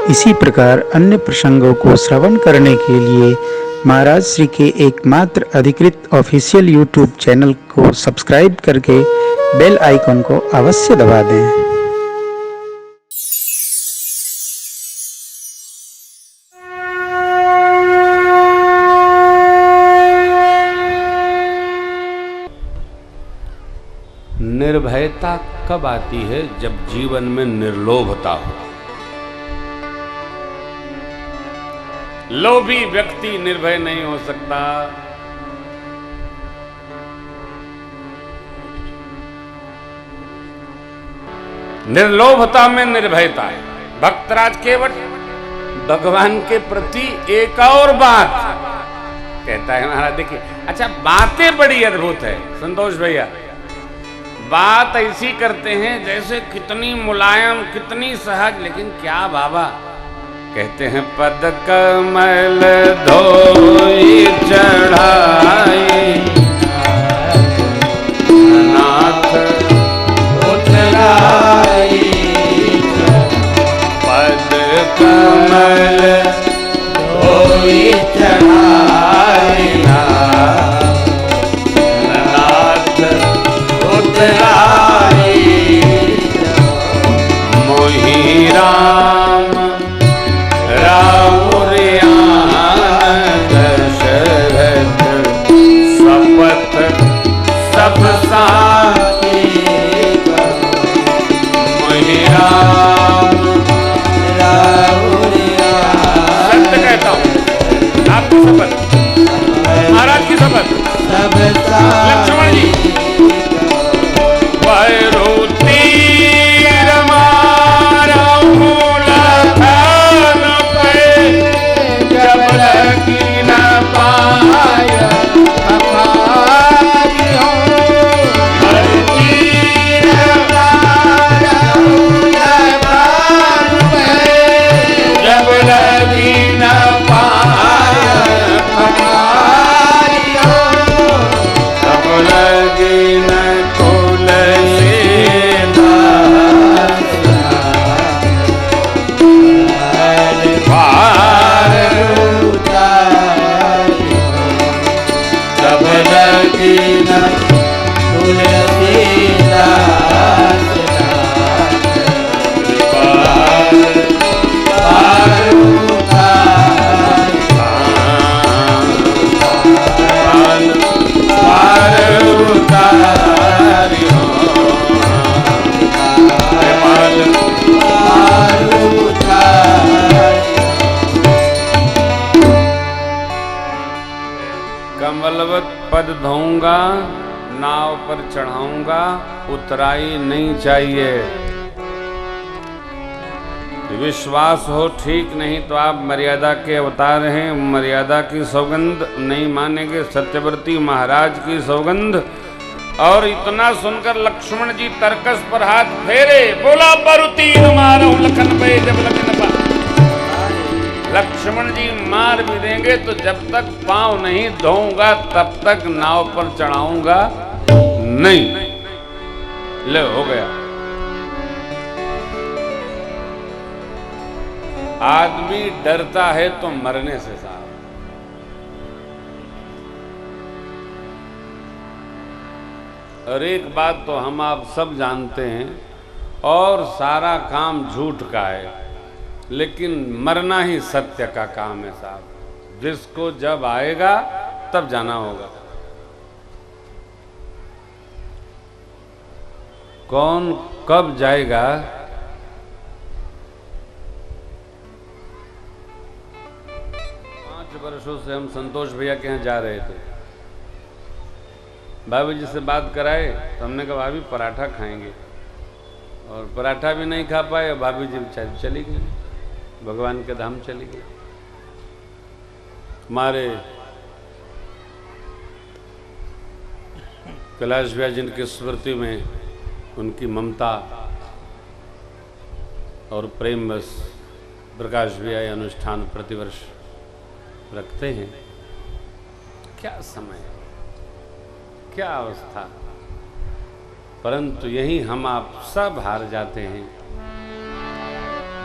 इसी प्रकार अन्य प्रसंगों को श्रवण करने के लिए महाराज श्री के एकमात्र अधिकृत ऑफिशियल यूट्यूब चैनल को सब्सक्राइब करके बेल आइकन को अवश्य दबा दें। निर्भयता कब आती है? जब जीवन में निर्लोभता हो। लोभी व्यक्ति निर्भय नहीं हो सकता। निर्लोभता में निर्भयता है। भक्तराज केवट भगवान के प्रति एक और बात कहता है महाराज, देखिए, अच्छा बातें बड़ी अद्भुत है संतोष भैया। बात ऐसी करते हैं जैसे कितनी मुलायम, कितनी सहज, लेकिन क्या बाबा कहते हैं, पद कमल धोई चढ़ाई नाथ उतराई, पद कमल धोई चढ़ाई नाथ उतराई, मोहि राम सब साथी मोहि राम सत्य कहता हूँ, आपकी शपथ, महाराज की शपथ, लक्ष्मण जी वैरोती रमारा मूला थान पे जब लगी न पाया कमलवत पद धोऊंगा, नाव पर चढ़ाऊंगा, उतराई नहीं चाहिए। विश्वास हो ठीक, नहीं तो आप मर्यादा के अवतार हैं, मर्यादा की सौगंध नहीं मानेंगे, सत्यव्रती महाराज की सौगंध। और इतना सुनकर लक्ष्मण जी तरकस पर हाथ फेरे, बोला बरुती मारो लखन पे जब लखन पा। लक्ष्मण जी मार भी देंगे तो जब तक पांव नहीं धोऊंगा तब तक नाव पर चढ़ाऊंगा नहीं। ले हो गया। आदमी डरता है तो मरने से साहब। और एक बात तो हम आप सब जानते हैं, और सारा काम झूठ का है, लेकिन मरना ही सत्य का काम है साहब। जिसको जब आएगा तब जाना होगा। कौन कब जाएगा? 5 वर्षों से हम संतोष भैया के यहाँ जा रहे थे। भाभी जी से बात कराए तो हमने कहा भाभी पराठा खाएंगे, और पराठा भी नहीं खा पाए। भाभी जी चली गई, भगवान के धाम चली गई। हमारे कैलाश भैया जिनकी स्मृति में उनकी ममता और प्रेम बस प्रकाश भैया ये अनुष्ठान प्रतिवर्ष रखते हैं। क्या समय, क्या अवस्था, परंतु यही हम आप सब हार जाते हैं।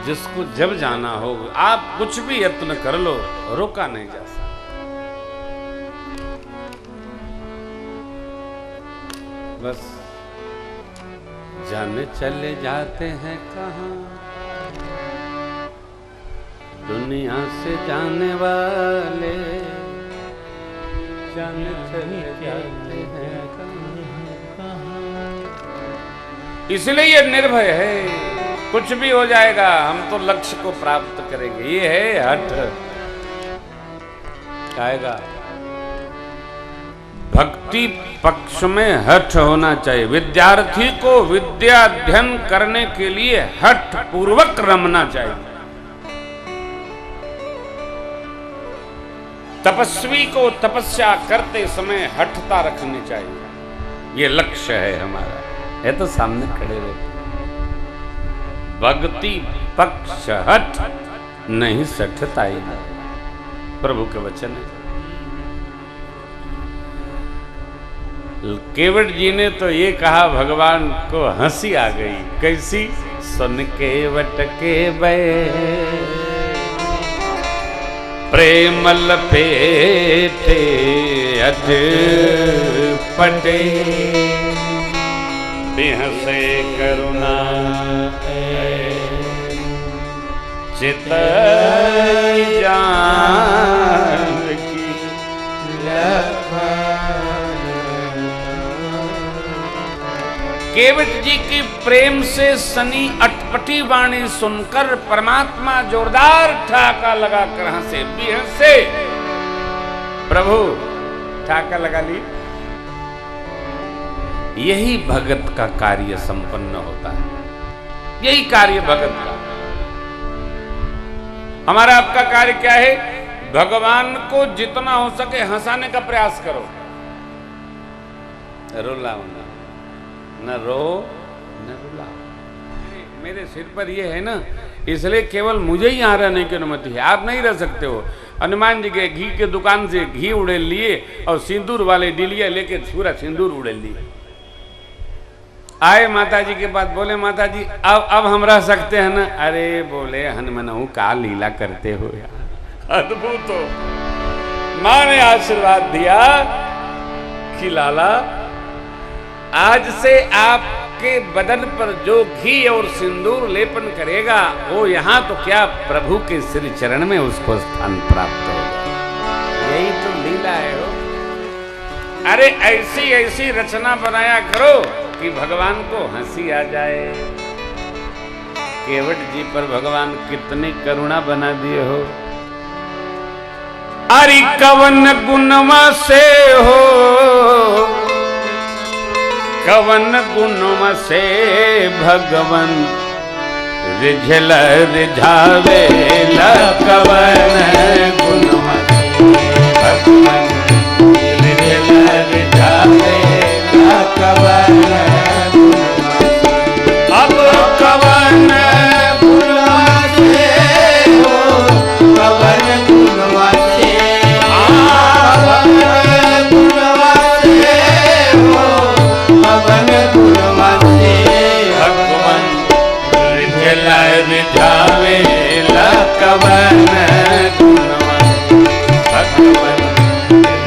जिसको जब जाना हो, आप कुछ भी यत्न कर लो, रोका नहीं जा सकता। बस जाने चले जाते हैं कहाँ, दुनिया से जाने वाले जाने चले जाते हैं कहाँ। इसलिए ये निर्भय है, कुछ भी हो जाएगा, हम तो लक्ष्य को प्राप्त करेंगे। ये है हठ, आएगा भक्ति पक्ष में हठ होना चाहिए। विद्यार्थी को विद्या अध्ययन करने के लिए हठ पूर्वक रमना चाहिए। तपस्वी को तपस्या करते समय हठता रखनी चाहिए। ये लक्ष्य है हमारा, है तो सामने खड़े रहते। भक्ति पक्ष हठ नहीं सठता ही, प्रभु के वचन है। केवट जी ने तो ये कहा, भगवान को हंसी आ गई। कैसी? सुन केवट के बे प्रेम लपेटे अध पटे, बिहसे करुणा चित जान की। केवट जी की प्रेम से सनी अटपटी वाणी सुनकर परमात्मा जोरदार ठाका लगाकर हंसे, भी हंसे। प्रभु ठाका लगा ली। यही भगत का कार्य संपन्न होता है, यही कार्य भगत का। हमारा आपका कार्य क्या है? भगवान को जितना हो सके हंसाने का प्रयास करो। रुलाओ ना, न रो न रुलाओ। मेरे सिर पर ये है ना, इसलिए केवल मुझे ही यहाँ रहने की अनुमति है, आप नहीं रह सकते हो। हनुमान जी के घी के दुकान से घी उड़ेल लिए और सिंदूर वाले डिलिया लेके पूरा सिंदूर उड़ेल लिए। आए माता जी के पास, बोले माता जी अब हम रह सकते हैं ना? अरे बोले हनुमानऊ का लीला करते हो यार, अद्भुत हो। माँ ने आशीर्वाद दिया कि लाला आज से आपके बदन पर जो घी और सिंदूर लेपन करेगा वो यहाँ तो क्या प्रभु के श्री चरण में उसको स्थान प्राप्त होगा। यही तो लीला है हो। अरे ऐसी ऐसी रचना बनाया करो कि भगवान को हंसी आ जाए। केवट जी पर भगवान कितनी करुणा बना दिए हो। अरे कवन गुणवा से हो, कवन गुणवा से भगवन रिझल रिझावे ला। कवन गुणवा से भगवन रिझल रिझावे ला। कवन गुणवा से, अब कवन गुणवा से हो, कवन गुणवा से, कवन गुणवा से हो, कवन गुणवा से भगवन रिझल रिझावे ला। कवन गुणवा से भगवन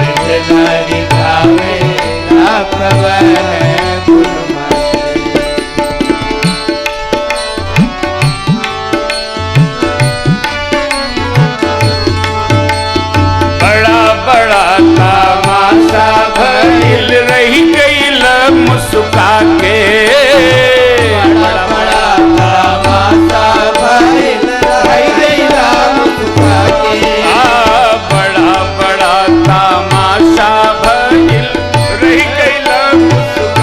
रिझल रिझावे ला। कवन गुणवा से। बड़ा बड़ा तमाशा भइल रही गईल मुस्का के। बड़ा बड़ा तमाशा भइल रही गईल मुस्का के। बड़ा बड़ा तमाशा भइल रही गईल मुस्का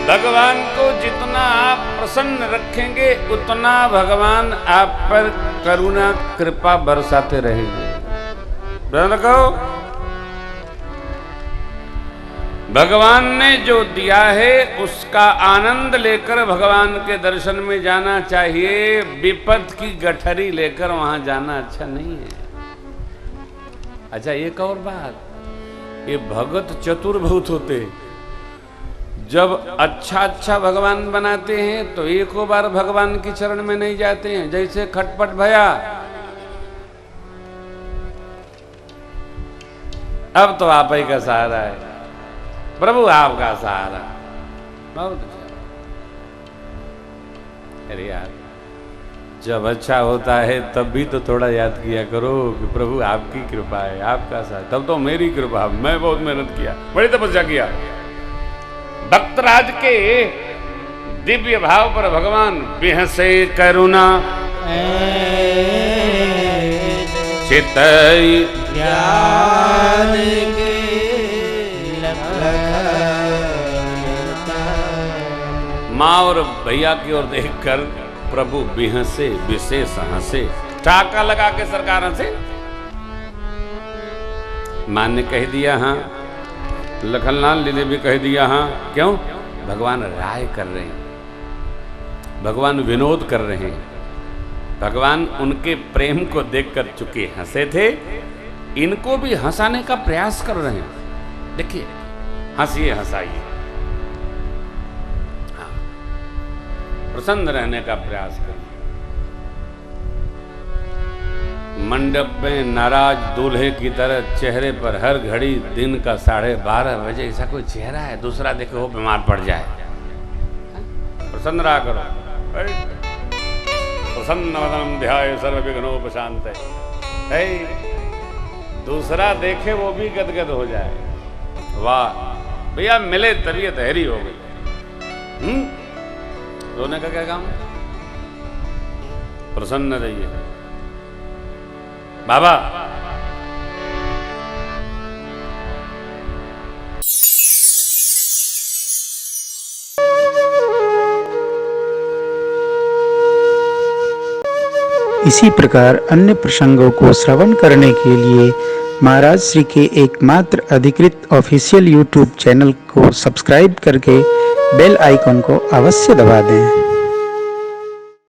भगवान को जितना आप प्रसन्न रखेंगे उतना भगवान आप पर करुणा कृपा बरसाते रहेंगे। कहो भगवान ने जो दिया है उसका आनंद लेकर भगवान के दर्शन में जाना चाहिए। विपद की गठरी लेकर वहां जाना अच्छा नहीं है। अच्छा एक और बात, ये भगत चतुर बहुत होते, जब अच्छा अच्छा भगवान बनाते हैं तो एको बार भगवान के चरण में नहीं जाते हैं। जैसे खटपट भया, अब तो आप ही का सहारा है प्रभु, आपका सहारा। बहुत अच्छा। अरे यार जब अच्छा होता है तब भी तो थोड़ा याद किया करो कि प्रभु आपकी कृपा है, आपका साथ। तब तो मेरी कृपा, मैं बहुत मेहनत किया, बड़ी तपस्या किया। भक्तराज के दिव्य भाव पर भगवान बिहसे करुणा चितई ज्ञान के माँ और भैया की ओर देखकर प्रभु बिहसे विशेष हंसे। टाका लगा के सरकार हंसे। मां ने कह दिया हाँ, लखनलाल जी ने भी कह दिया हाँ। क्यों? भगवान राय कर रहे हैं, भगवान विनोद कर रहे हैं, भगवान उनके प्रेम को देखकर चुके हंसे थे, इनको भी हंसाने का प्रयास कर रहे हैं। देखिए हंसिए, हंसाइए, हाँ, प्रसन्न रहने का प्रयास करिए। मंडप में नाराज दूल्हे की तरह चेहरे पर हर घड़ी दिन का 12:30 बजे ऐसा कोई चेहरा है दूसरा देखे वो बीमार पड़ जाए। प्रसन्न रहा करो। प्रसन्न वदनम ध्याय सर्वविघ्नोपशांतये। दूसरा देखे वो भी गदगद हो जाए। वाह भैया, मिले तबीयत हैरी हो गई। रोने का क्या काम? प्रसन्न रहिए बाबा। इसी प्रकार अन्य प्रसंगों को श्रवण करने के लिए महाराज श्री के एकमात्र अधिकृत ऑफिशियल यूट्यूब चैनल को सब्सक्राइब करके बेल आइकन को अवश्य दबा दें।